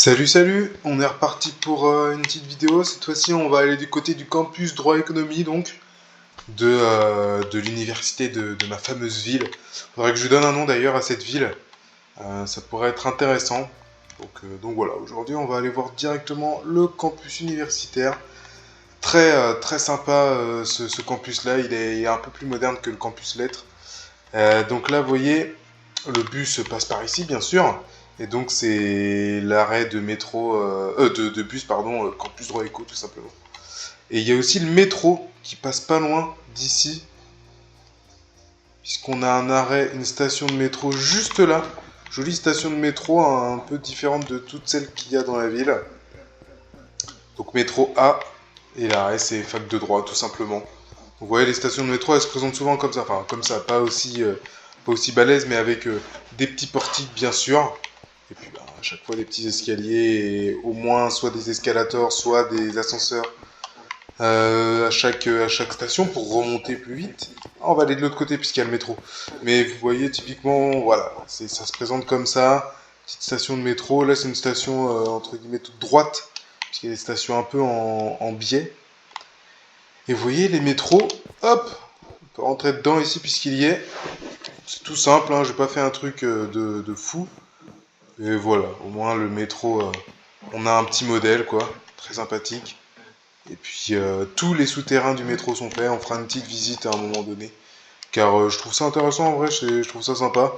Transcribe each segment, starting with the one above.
Salut, on est reparti pour une petite vidéo. Cette fois-ci, on va aller du côté du campus droit économie, donc, de l'université de ma fameuse ville. Faudrait que je lui donne un nom d'ailleurs à cette ville. Ça pourrait être intéressant. Donc voilà, aujourd'hui, on va aller voir directement le campus universitaire. Très sympa ce campus-là, il est un peu plus moderne que le campus lettres. Donc là, vous voyez, le bus passe par ici, bien sûr. Et donc, c'est l'arrêt de métro, de bus, pardon, Campus Droit Éco, tout simplement. Et il y a aussi le métro qui passe pas loin d'ici, puisqu'on a un arrêt, une station de métro juste là. Jolie station de métro, un peu différente de toutes celles qu'il y a dans la ville. Donc, métro A, et l'arrêt, c'est fac de droit, tout simplement. Vous voyez, les stations de métro, elles se présentent souvent comme ça. Enfin, comme ça, pas aussi balèze, mais avec des petits portiques, bien sûr. Et puis à chaque fois des petits escaliers, et au moins soit des escalators, soit des ascenseurs à chaque station pour remonter plus vite. Ah, on va aller de l'autre côté puisqu'il y a le métro. Mais vous voyez typiquement, voilà, ça se présente comme ça. Petite station de métro, là c'est une station entre guillemets toute droite, puisqu'il y a des stations un peu en biais. Et vous voyez les métros, hop, on peut rentrer dedans ici puisqu'il y est. C'est tout simple, hein, j'ai pas fait un truc de fou. Et voilà, au moins le métro, on a un petit modèle, quoi, très sympathique. Et puis tous les souterrains du métro sont faits, on fera une petite visite à un moment donné. Car je trouve ça intéressant en vrai, je trouve ça sympa.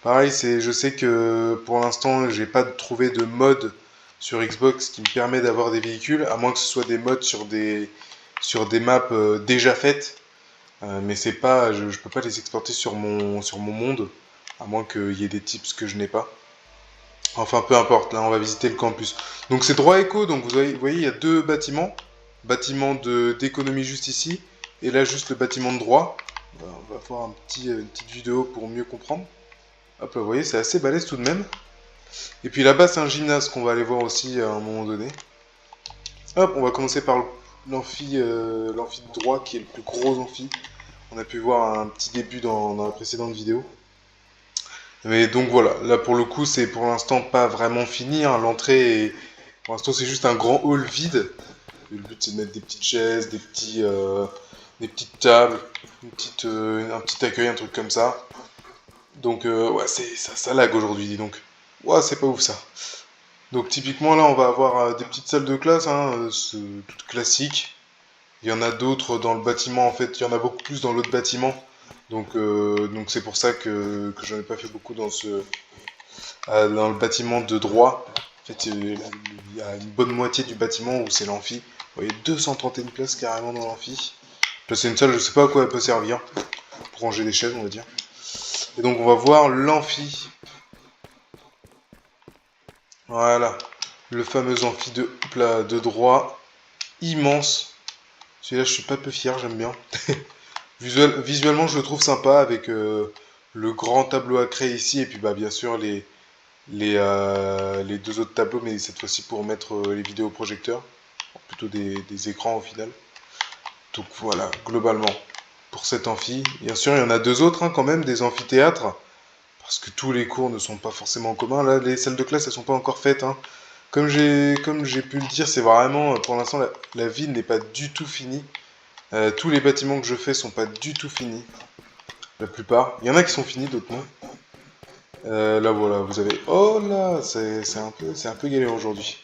Pareil, je sais que pour l'instant, j'ai pas trouvé de mode sur Xbox qui me permet d'avoir des véhicules, à moins que ce soit des mods sur des maps déjà faites. Mais c'est pas, je peux pas les exporter sur mon monde, à moins qu'il y ait des tips que je n'ai pas. Enfin, peu importe, là on va visiter le campus. Donc c'est droit éco, donc vous voyez, il y a deux bâtiments. Bâtiment d'économie juste ici, et là juste le bâtiment de droit. On va voir une petite vidéo pour mieux comprendre. Hop là, vous voyez, c'est assez balèze tout de même. Et puis là-bas, c'est un gymnase qu'on va aller voir aussi à un moment donné. Hop, on va commencer par l'amphi de droit, qui est le plus gros amphi. On a pu voir un petit début dans la précédente vidéo. Mais donc voilà, là pour le coup c'est pour l'instant pas vraiment fini, hein. L'entrée pour l'instant c'est juste un grand hall vide. Et le but c'est de mettre des petites chaises, des petites tables, un petit accueil, un truc comme ça. Donc ouais, ça lag aujourd'hui, dis donc. Ouais, c'est pas ouf ça. Donc typiquement là on va avoir des petites salles de classe, hein, toutes classiques. Il y en a d'autres dans le bâtiment, en fait il y en a beaucoup plus dans l'autre bâtiment. Donc c'est pour ça que j'en ai pas fait beaucoup dans le bâtiment de droit. En fait, il y a une bonne moitié du bâtiment où c'est l'amphi. Vous voyez, 231 places carrément dans l'amphi. Là, c'est une salle, je sais pas à quoi elle peut servir. Pour ranger des chaises, on va dire. Et donc, on va voir l'amphi. Voilà. Le fameux amphi de droit. Immense. Celui-là, je suis pas peu fier, j'aime bien. Visuellement, je le trouve sympa avec le grand tableau à craie ici. Et puis, bah, bien sûr, les deux autres tableaux, mais cette fois-ci pour mettre les vidéoprojecteurs, plutôt des écrans au final. Donc voilà, globalement, pour cet amphi. Bien sûr, il y en a deux autres, hein, quand même, des amphithéâtres, parce que tous les cours ne sont pas forcément en commun. Là, les salles de classe, elles sont pas encore faites, hein. Comme j'ai pu le dire, c'est vraiment, pour l'instant, la ville n'est pas du tout finie. Tous les bâtiments que je fais sont pas du tout finis. La plupart. Il y en a qui sont finis, d'autres non. Là voilà, vous avez... Oh là, c'est un peu galère aujourd'hui.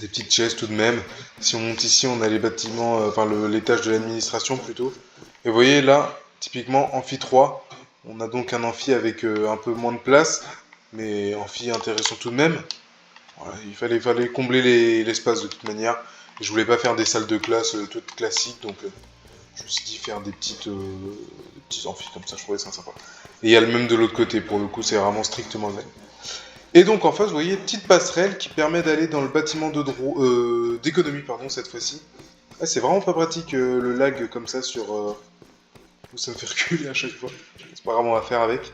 Des petites chaises tout de même. Si on monte ici, on a les bâtiments, enfin l'étage de l'administration plutôt. Et vous voyez là, typiquement amphi 3. On a donc un amphi avec un peu moins de place, mais amphi intéressant tout de même. Voilà, il fallait combler l'espace de toute manière. Et je voulais pas faire des salles de classe toutes classiques, donc je me suis dit faire des petits amphis comme ça, je trouvais ça sympa. Et il y a le même de l'autre côté, pour le coup, c'est vraiment strictement le même. Et donc en face, vous voyez, petite passerelle qui permet d'aller dans le bâtiment d'économie, pardon, cette fois-ci. Ah, c'est vraiment pas pratique le lag comme ça sur... ça me fait reculer à chaque fois. C'est pas vraiment à faire avec.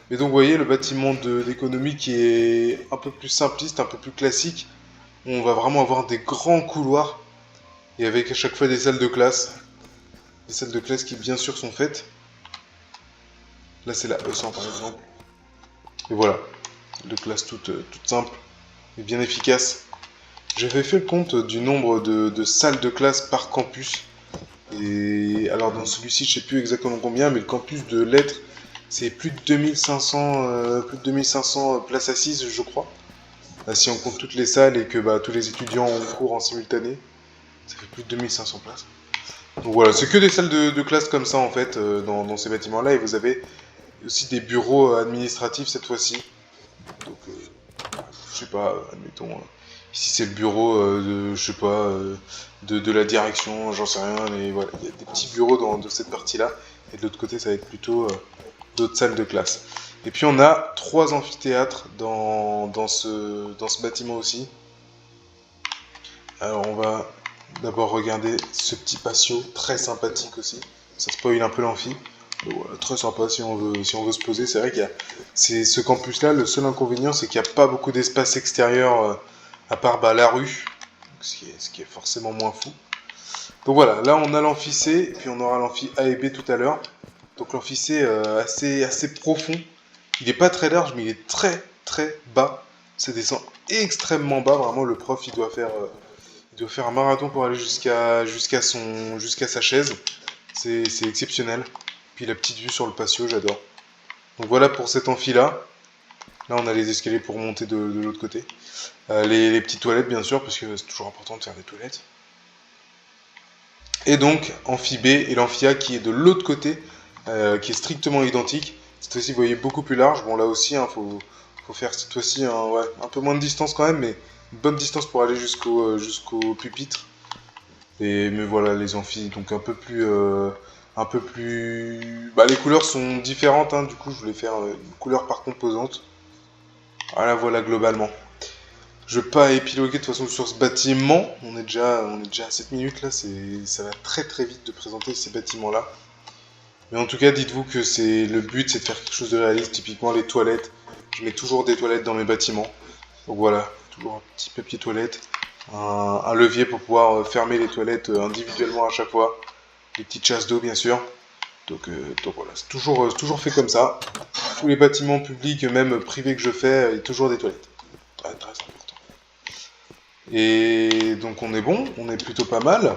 Mais donc vous voyez, le bâtiment d'économie qui est un peu plus simpliste, un peu plus classique. Où on va vraiment avoir des grands couloirs. Et avec à chaque fois des salles de classe. Des salles de classe qui bien sûr sont faites. Là c'est la E100 par exemple. Et voilà. de classe toute simple et bien efficace. J'avais fait le compte du nombre de salles de classe par campus. Et alors dans celui-ci, je sais plus exactement combien, mais le campus de lettres, c'est plus de 2500 places assises, je crois. Si on compte toutes les salles et que tous les étudiants ont cours en simultané, ça fait plus de 2500 places. Donc voilà, c'est que des salles de classe comme ça en fait, dans ces bâtiments-là. Et vous avez aussi des bureaux administratifs cette fois-ci. Donc je sais pas, admettons, ici c'est le bureau je sais pas, de la direction, j'en sais rien, mais voilà, il y a des petits bureaux dans cette partie-là, et de l'autre côté ça va être plutôt d'autres salles de classe. Et puis on a 3 amphithéâtres dans ce bâtiment aussi. Alors on va d'abord regarder ce petit patio, très sympathique aussi, ça spoil un peu l'amphi. Voilà, très sympa si on veut se poser. C'est vrai qu'il y a ce campus-là, le seul inconvénient, c'est qu'il n'y a pas beaucoup d'espace extérieur à part la rue, ce qui est forcément moins fou. Donc voilà, là on a l'amphi C, et puis on aura l'amphi A et B tout à l'heure. Donc l'amphi C assez profond. Il n'est pas très large, mais il est très très bas. Ça descend extrêmement bas. Vraiment, le prof il doit faire un marathon pour aller jusqu'à sa chaise. C'est exceptionnel. Puis la petite vue sur le patio, j'adore. Donc voilà pour cet amphi-là. Là, on a les escaliers pour monter de l'autre côté. Les petites toilettes, bien sûr, parce que c'est toujours important de faire des toilettes. Et donc, amphi B et l'amphi A qui est de l'autre côté, qui est strictement identique. Cette fois-ci, vous voyez, beaucoup plus large. Bon, là aussi, faut faire cette fois-ci un peu moins de distance quand même, mais une bonne distance pour aller jusqu'au pupitre. Mais voilà, les amphis, donc un peu plus... les couleurs sont différentes, hein, du coup je voulais faire une couleur par composante. Voilà globalement. Je vais pas épiloguer de toute façon sur ce bâtiment. On est déjà à 7 minutes là, ça va très très vite de présenter ces bâtiments-là. Mais en tout cas, dites-vous que le but, c'est de faire quelque chose de réaliste. Typiquement les toilettes. Je mets toujours des toilettes dans mes bâtiments. Donc voilà, toujours un petit papier toilette. Un levier pour pouvoir fermer les toilettes individuellement à chaque fois. Des petites chasses d'eau bien sûr. Donc voilà, c'est toujours fait comme ça. Tous les bâtiments publics, même privés que je fais, il y a toujours des toilettes. Très très important. Et donc on est bon, on est plutôt pas mal.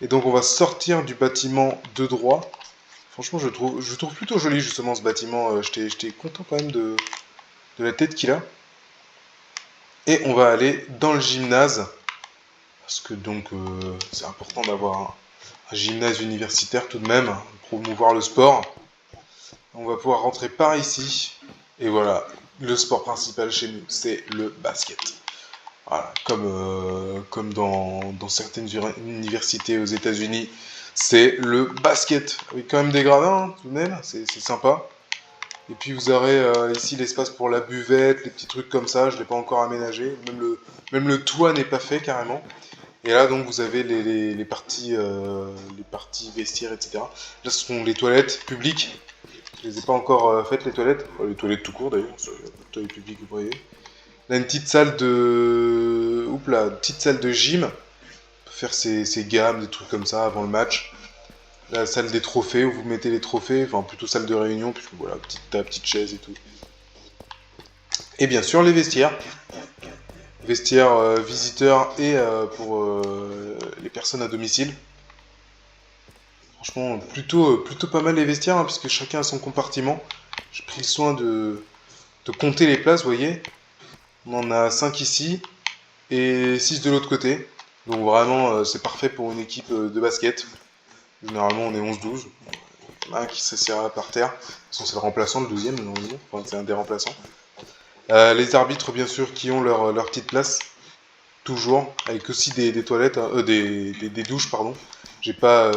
Et donc on va sortir du bâtiment de droit. Franchement, je trouve plutôt joli justement ce bâtiment. J'étais content quand même de la tête qu'il a. Et on va aller dans le gymnase. Parce que donc c'est important d'avoir un gymnase universitaire tout de même, pour promouvoir le sport. On va pouvoir rentrer par ici. Et voilà, le sport principal chez nous, c'est le basket. Voilà, comme dans certaines universités aux États-Unis, c'est le basket. Avec quand même des gradins, hein, tout de même, c'est sympa. Et puis vous aurez ici l'espace pour la buvette, les petits trucs comme ça, je ne l'ai pas encore aménagé. Même le toit n'est pas fait carrément. Et là donc vous avez les parties vestiaires, etc. Là ce sont les toilettes publiques. Je les ai pas encore faites les toilettes. Les toilettes tout court d'ailleurs, les toilettes publiques vous voyez. Là une petite salle de. Oups là, petite salle de gym. Pour faire ses gammes, des trucs comme ça avant le match. La salle des trophées où vous mettez les trophées, enfin plutôt salle de réunion, puisque voilà, petite table, petite chaise et tout. Et bien sûr les vestiaires. Vestiaires visiteurs et pour les personnes à domicile. Franchement, plutôt pas mal les vestiaires, hein, puisque chacun a son compartiment. J'ai pris le soin de compter les places, vous voyez. On en a 5 ici et 6 de l'autre côté. Donc vraiment, c'est parfait pour une équipe de basket. Généralement, on est 11-12. Il y en a un qui s'assiera par terre. De toute façon, c'est le remplaçant, le deuxième, normalement. Enfin, c'est un des remplaçants. Les arbitres, bien sûr, qui ont leur petite place. Toujours. Avec aussi des toilettes, des douches, pardon. J'ai pas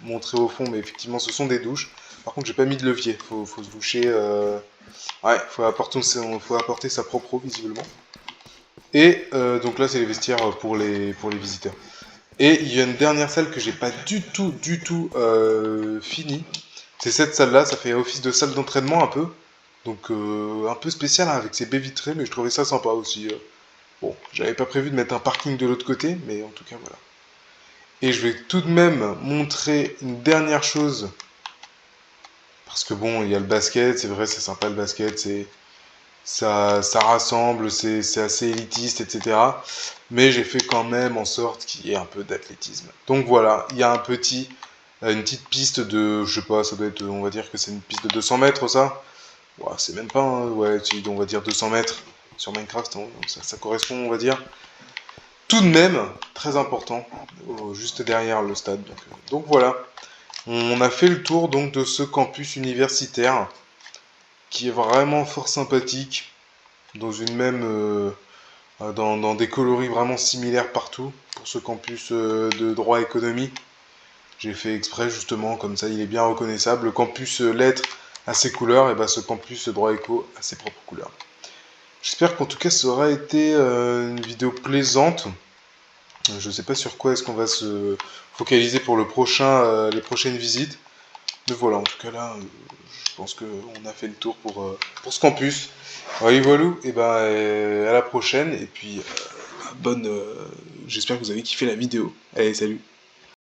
montré au fond, mais effectivement, ce sont des douches. Par contre, j'ai pas mis de levier. Faut se doucher. Ouais, faut apporter sa propre eau, visiblement. Et donc là, c'est les vestiaires pour les visiteurs. Et il y a une dernière salle que j'ai pas du tout fini. C'est cette salle-là, ça fait office de salle d'entraînement un peu. Donc un peu spécial hein, avec ses baies vitrées, mais je trouvais ça sympa aussi. Bon, j'avais pas prévu de mettre un parking de l'autre côté, mais en tout cas voilà. Et je vais tout de même montrer une dernière chose. Parce que bon, il y a le basket, c'est vrai, c'est sympa le basket, ça rassemble, c'est assez élitiste, etc. Mais j'ai fait quand même en sorte qu'il y ait un peu d'athlétisme. Donc voilà, il y a une petite piste de, je sais pas, ça doit être, on va dire que c'est une piste de 200 mètres, ça. Ouais, c'est même pas, hein, ouais, on va dire 200 mètres sur Minecraft, hein, ça correspond, on va dire. Tout de même, très important, juste derrière le stade. Donc voilà, on a fait le tour donc de ce campus universitaire qui est vraiment fort sympathique, dans une même, dans des coloris vraiment similaires partout pour ce campus de droit économie. J'ai fait exprès justement, comme ça il est bien reconnaissable. Le campus lettres a ses couleurs, et bah ce campus droit éco a ses propres couleurs. J'espère qu'en tout cas ça aura été une vidéo plaisante. Je ne sais pas sur quoi est-ce qu'on va se focaliser pour les prochaines visites. Mais voilà, en tout cas là, je pense qu'on a fait le tour pour ce campus. Allez, voilà, et ben à la prochaine. Et puis, j'espère que vous avez kiffé la vidéo. Allez, salut!